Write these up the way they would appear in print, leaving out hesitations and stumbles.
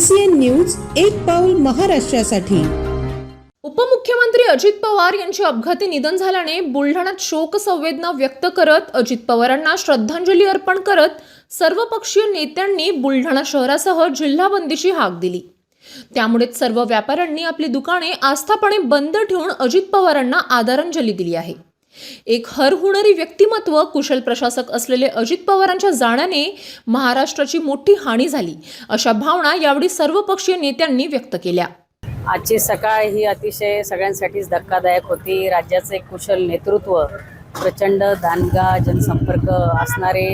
CCN news एक पाऊल महाराष्ट्रासाठी। उपमुख्यमंत्री अजित पवार यांचे अपघाती निधन झाल्याने बुलढाण्यात शोक संवेदना व्यक्त करत अजित पवारांना श्रद्धांजली अर्पण करत सर्वपक्षीय नेत्यांनी बुलढाणा शहरासह जिल्हा बंदीची हाक दिली। त्यामुळे सर्व व्यापाऱ्यांनी आपली दुकाने आस्थापणे बंद ठेवून अजित पवारांना आदरांजली दिली आहे। एक हरहुन्नरी व्यक्तिमत्व, कुशल प्रशासक असलेले अजित पवारांच्या जाण्याने महाराष्ट्राची मोठी हानी झाली, अशा भावना यावेळी सर्वपक्षीय नेत्यांनी व्यक्त केल्या। आजची सकाळ ही अतिशय सगळ्यांसाठीच धक्कादायक होती। राज्याचे कुशल नेतृत्व, प्रचंड दांडगा जनसंपर्क असणारे,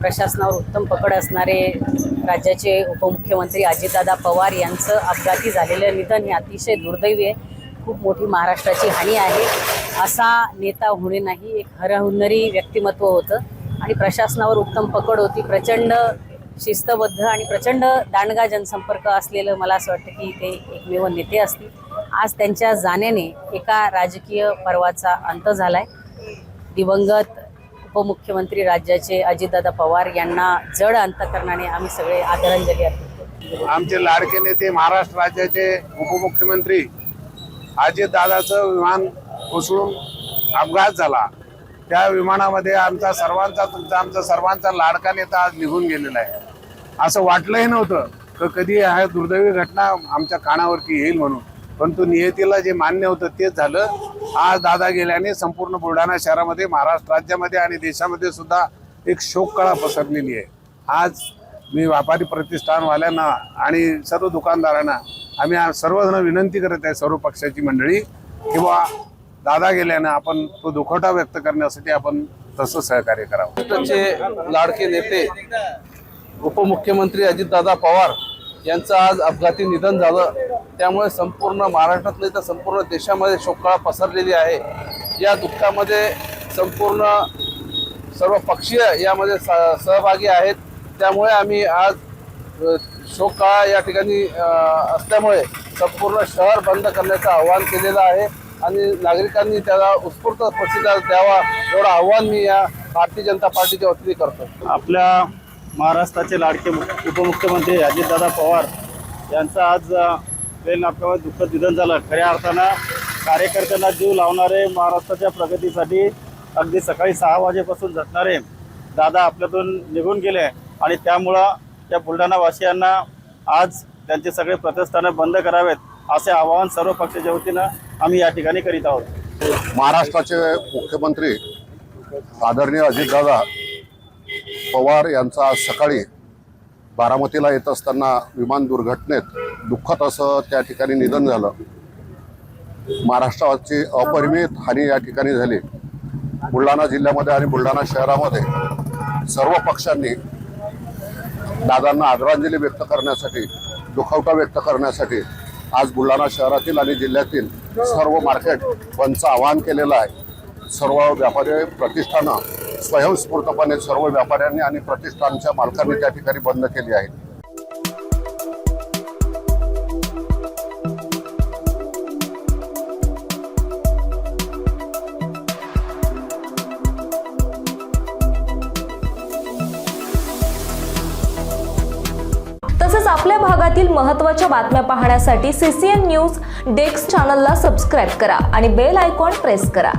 प्रशासनावर उत्तम पकड असणारे राज्याचे उपमुख्यमंत्री अजितदादा पवार यांचं अपघाती झालेलं निधन हे अतिशय दुर्दैवी आहे। खूप मोठी महाराष्ट्राची हानी आहे। असा नेता होणे नाही, एक हरहुन्नरी व्यक्तिमत्व होतं आणि प्रशासनावर उत्तम पकड होती। प्रचंड शिस्तबद्ध आणि प्रचंड दांडगा जनसंपर्क असलेलं मला असं वाटतं की ते एकमेव नेते असतील। आज त्यांच्या जाण्याने एका राजकीय पर्वाचा अंत झालाय। दिवंगत उपमुख्यमंत्री राज्याचे अजितदादा पवार यांना जड अंतकरणाने आम्ही सगळे आदरांजली अर्पण। आमचे लाडके नेते, महाराष्ट्र राज्याचे उपमुख्यमंत्री अजितदादाचं विमान कोसळून अपघात झाला। त्या विमानामध्ये आमचा सर्वांचा लाडका नेता आज निघून गेलेला आहे। असं वाटलंही नव्हतं की कधी हा दुर्दैवी घटना आमच्या कानावरती येईल म्हणून, परंतु नियतीला जे मान्य होतं तेच झालं। आज दादा गेल्याने संपूर्ण बुलढाणा शहरामध्ये, महाराष्ट्र राज्यामध्ये आणि देशामध्ये सुद्धा एक शोककळा पसरलेली आहे। आज मी व्यापारी प्रतिष्ठानवाल्यांना आणि सर्व दुकानदारांना आम्ही सर्वजण विनंती करत आहे, सर्व पक्षाची मंडळी, किंवा दादा गेल्यानं आपण तो दुखवटा व्यक्त करण्यासाठी आपण तसं सहकार्य करावं। त्याचे लाडके नेते उपमुख्यमंत्री अजितदादा पवार यांचं आज अपघाती निधन झालं। त्यामुळे संपूर्ण महाराष्ट्रात नाही तर संपूर्ण देशामध्ये शोककळा पसरलेली आहे। या दुःखामध्ये संपूर्ण सर्व पक्षीय यामध्ये सहभागी आहेत। त्यामुळे आम्ही आज शोककळा या ठिकाणी असल्यामुळे संपूर्ण शहर बंद करण्याचं आवाहन केलेलं आहे आणि नागरिकांनी त्याला उत्स्फूर्त प्रतिसाद द्यावा एवढं आव्हान मी या भारतीय जनता पार्टीच्या वतीने करतो। आपल्या महाराष्ट्राचे लाडके उपमुख्यमंत्री अजितदादा पवार यांचं आज ट्रेन अपघातात दुःखद निधन झालं। खऱ्या अर्थानं कार्यकर्त्यांना जीव लावणारे, महाराष्ट्राच्या प्रगतीसाठी अगदी सकाळी 6 वाजेपासून झटणारे दादा आपल्यातून निघून गेले आणि त्यामुळं त्या बुलढाणावासियांना आज त्यांचे सगळे प्रतिष्ठानं बंद करावेत असे आवाहन सर्व पक्षाच्या वतीनं आम्ही या ठिकाणी करीत आहोत। महाराष्ट्राचे मुख्यमंत्री आदरणीय अजितदादा पवार यांचं आज सकाळी बारामतीला येत असताना विमान दुर्घटनेत दुःखद असं त्या ठिकाणी निधन झालं। महाराष्ट्राची अपरिमित हानी या ठिकाणी झाली। बुलढाणा जिल्ह्यामध्ये आणि बुलढाणा शहरामध्ये सर्व पक्षांनी दादांना आदरांजली व्यक्त करण्यासाठी, दुखवटा व्यक्त करण्यासाठी आज बुलढाणा शहरातील आणि जिल्ह्यातील सर्व मार्केट बंदचं आवाहन केलेलं आहे। सर्व व्यापारी प्रतिष्ठानं स्वयंस्फूर्तपणे सर्व व्यापाऱ्यांनी आणि प्रतिष्ठानच्या मालकांनी त्या ठिकाणी बंद केली आहे। तसेच आपल्या भागातील महत्त्वाच्या बातम्या पाहण्यासाठी CCN न्यूज डेस्क चॅनलला सबस्क्राइब करा आणि बेल आयकॉन प्रेस करा।